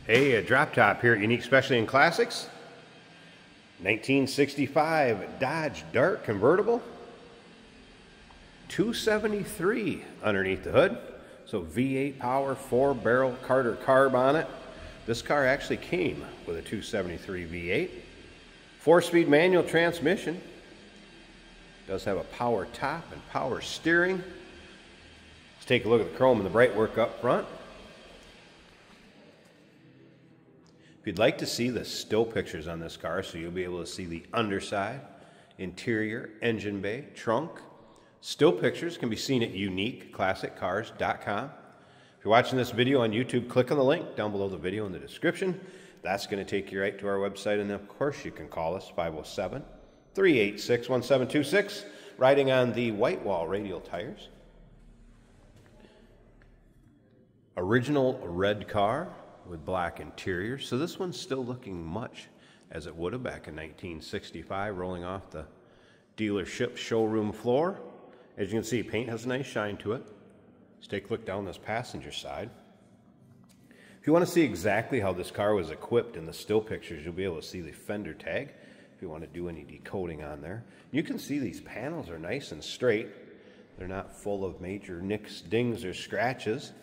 Hey, a drop top here at Unique Specialty and Classics. 1965 Dodge Dart convertible. 273 underneath the hood. So V8 power, 4-barrel Carter carb on it. This car actually came with a 273 V8. 4-speed manual transmission. Does have a power top and power steering. Let's take a look at the chrome and the bright work up front. If you'd like to see the still pictures on this car, so you'll be able to see the underside, interior, engine bay, trunk. Still pictures can be seen at uniqueclassiccars.com. If you're watching this video on YouTube, click on the link down below the video in the description. That's going to take you right to our website, and of course you can call us 507-386-1726, riding on the white wall radial tires. Original red car with black interior, so this one's still looking much as it would have back in 1965, rolling off the dealership showroom floor. As you can see, paint has a nice shine to it. Let's take a look down this passenger side. If you want to see exactly how this car was equipped in the still pictures, you'll be able to see the fender tag if you want to do any decoding on there. You can see these panels are nice and straight. They're not full of major nicks, dings, or scratches.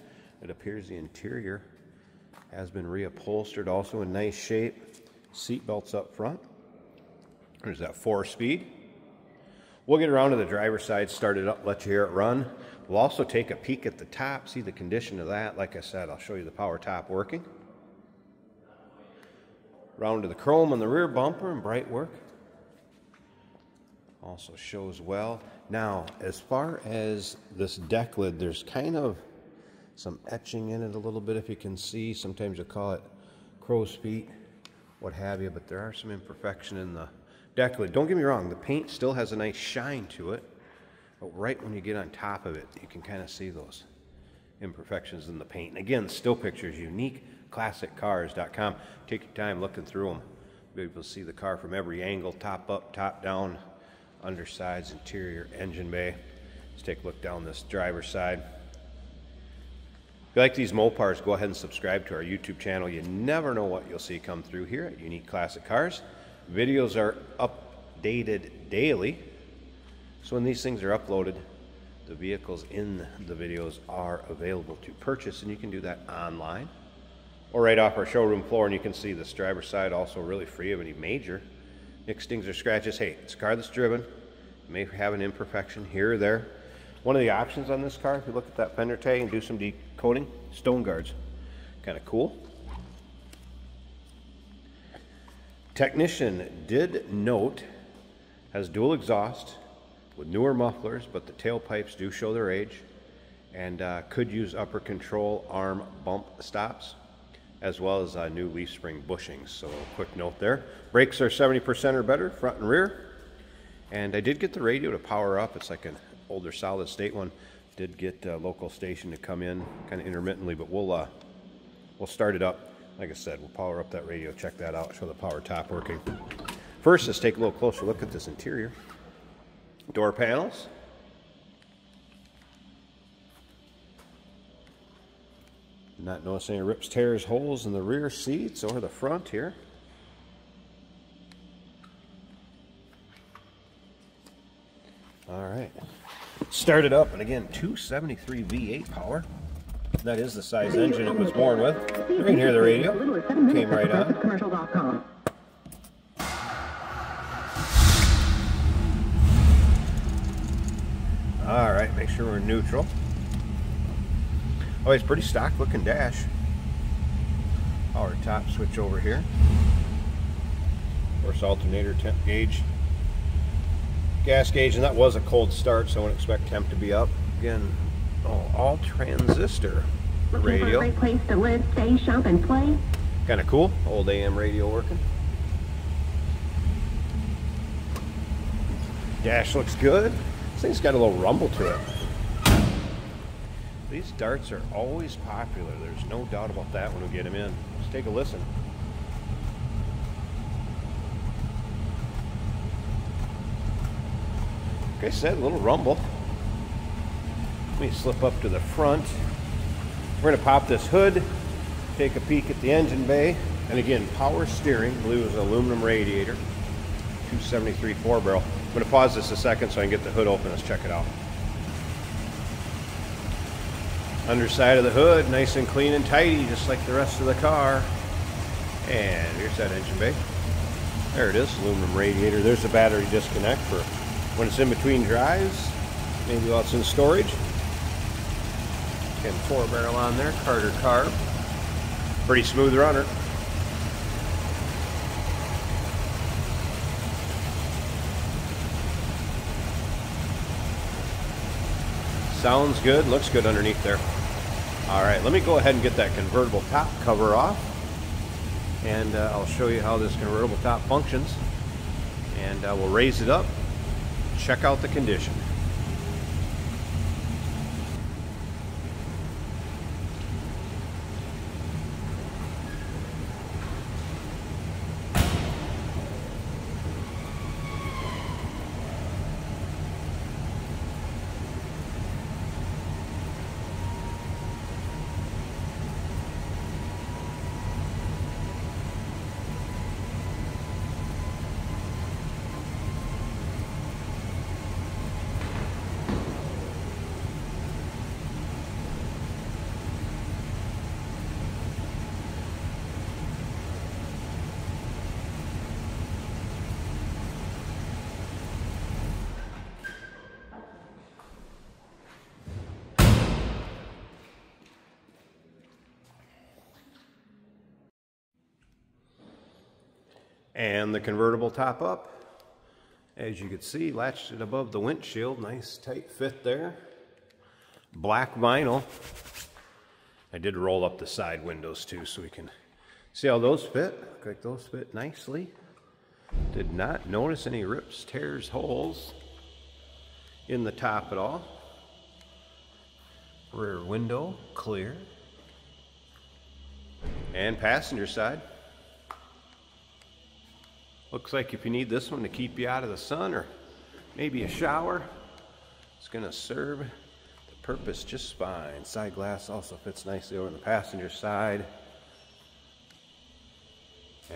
It appears the interior has been reupholstered, also in nice shape. Seat belts up front. There's that 4-speed. We'll get around to the driver's side, start it up, let you hear it run. We'll also take a peek at the top, see the condition of that. Like I said, I'll show you the power top working. Round to the chrome on the rear bumper and bright work. Also shows well. Now, as far as this deck lid, there's kind of some etching in it a little bit, if you can see. Sometimes you'll call it crow's feet, what have you, but there are some imperfection in the deck lid. Don't get me wrong, the paint still has a nice shine to it, but right when you get on top of it, you can kind of see those imperfections in the paint. And again, still pictures, uniqueclassiccars.com. Take your time looking through them. You'll be able to see the car from every angle, top up, top down, undersides, interior, engine bay. Let's take a look down this driver's side. If you like these Mopars, go ahead and subscribe to our YouTube channel. You never know what you'll see come through here at Unique Classic Cars. Videos are updated daily, so when these things are uploaded, the vehicles in the videos are available to purchase, and you can do that online or right off our showroom floor. And you can see this driver's side also really free of any major nicks, dings, or scratches. Hey, it's a car that's driven. You may have an imperfection here or there. One of the options on this car, if you look at that fender tag and do some decoding, stone guards. Kind of cool. Technician did note, has dual exhaust with newer mufflers, but the tailpipes do show their age, and could use upper control arm bump stops, as well as new leaf spring bushings. So a quick note there. Brakes are 70% or better, front and rear. And I did get the radio to power up. It's like an older solid state one. Did get a local station to come in kind of intermittently, but we'll start it up. Like I said, we'll power up that radio, check that out, show the power top working. First, let's take a little closer look at this interior. Door panels. Not noticing any rips, tears, holes in the rear seats or the front here. All right. Start it up, and again, 273 V8 power. That is the size engine it was born with. You can hear the radio. Came right on. All right, make sure we're neutral. Oh, it's pretty stock looking dash. Power top switch over here. Of course, alternator, temp gauge, gas gauge, and that was a cold start, so I wouldn't expect temp to be up. Again, all transistor radio. Looking for a great place to live, stay, shop, and play? Kind of cool. Old AM radio working. Dash looks good. This thing's got a little rumble to it. These darts are always popular. There's no doubt about that when we get them in. Let's take a listen. Like I said, a little rumble. Let me slip up to the front. We're going to pop this hood. Take a peek at the engine bay. And again, power steering. I believe it was an aluminum radiator. 273 4-barrel. I'm going to pause this a second so I can get the hood open. Let's check it out. Underside of the hood, nice and clean and tidy, just like the rest of the car. And here's that engine bay. There it is, aluminum radiator. There's the battery disconnect for when it's in between drives, maybe while it's in storage. Again, 4-barrel on there, Carter carb. Pretty smooth runner. Sounds good, looks good underneath there. All right, let me go ahead and get that convertible top cover off, and I'll show you how this convertible top functions, and we'll raise it up, check out the condition. And the convertible top up, as you can see, latched it above the windshield. Nice tight fit there. Black vinyl. I did roll up the side windows too so we can see how those fit. Look like those fit nicely. Did not notice any rips, tears, holes in the top at all. Rear window clear. And passenger side. Looks like if you need this one to keep you out of the sun or maybe a shower, it's going to serve the purpose just fine. Side glass also fits nicely over on the passenger side.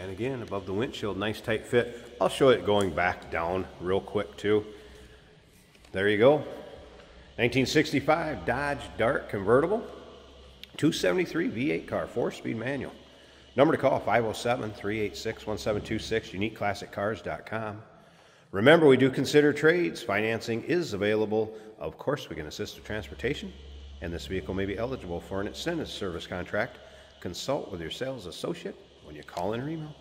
And again, above the windshield, nice tight fit. I'll show it going back down real quick too. There you go. 1965 Dodge Dart convertible. 273 V8 car, 4-speed manual. Number to call, 507-386-1726, uniqueclassiccars.com. Remember, we do consider trades. Financing is available. Of course, we can assist with transportation, and this vehicle may be eligible for an extended service contract. Consult with your sales associate when you call in or email.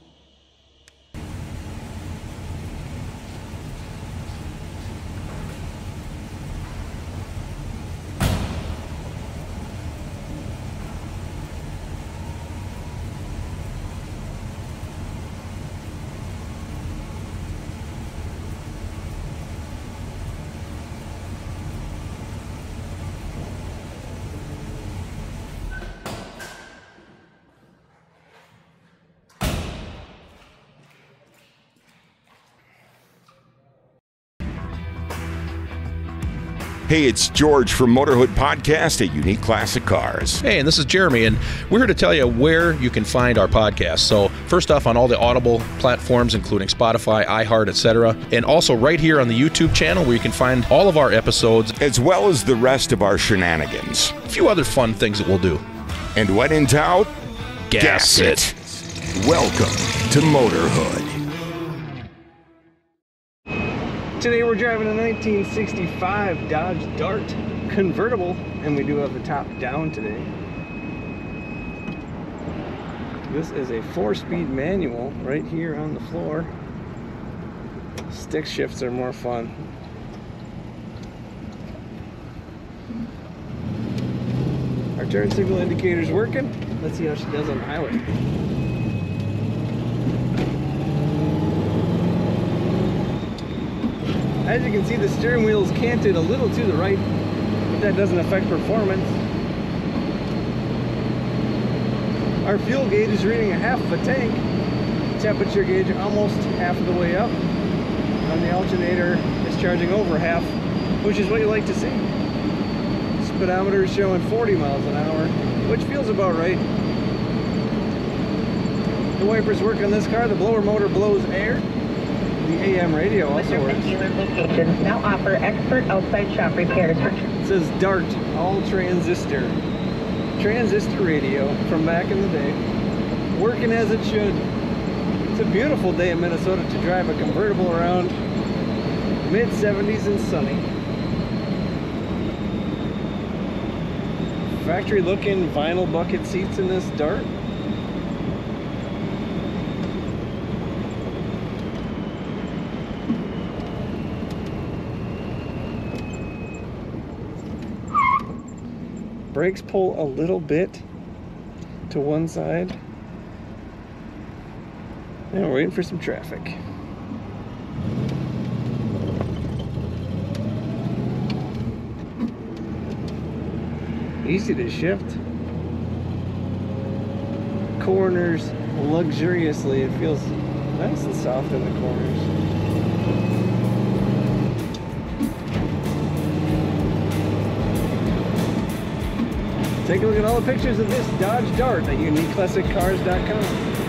Hey, it's George from Motorhood Podcast at Unique Classic Cars. Hey, and this is Jeremy, and we're here to tell you where you can find our podcast. So first off, on all the Audible platforms, including Spotify, iHeart, etc., and also right here on the YouTube channel where you can find all of our episodes, as well as the rest of our shenanigans. A few other fun things that we'll do. And when in doubt, gas it. Welcome to Motorhood. Today we're driving a 1965 Dodge Dart convertible, and we do have the top down today. This is a 4-speed manual right here on the floor. Stick shifts are more fun. Our turn signal indicator's working. Let's see how she does on the highway. As you can see, the steering wheel is canted a little to the right, but that doesn't affect performance. Our fuel gauge is reading a half of a tank. Temperature gauge almost half of the way up. On the alternator, it's charging over half, which is what you like to see. Speedometer is showing 40 miles an hour, which feels about right. The wipers work on this car. The blower motor blows air. The AM radio also works. Dealer locations now offer expert outside shop repairs. It says DART, all transistor. Transistor radio from back in the day. Working as it should. It's a beautiful day in Minnesota to drive a convertible around. Mid-70s and sunny. Factory looking vinyl bucket seats in this DART. Brakes pull a little bit to one side. And we're waiting for some traffic. Easy to shift. Corners luxuriously. It feels nice and soft in the corners. Take a look at all the pictures of this Dodge Dart at uniqueclassiccars.com.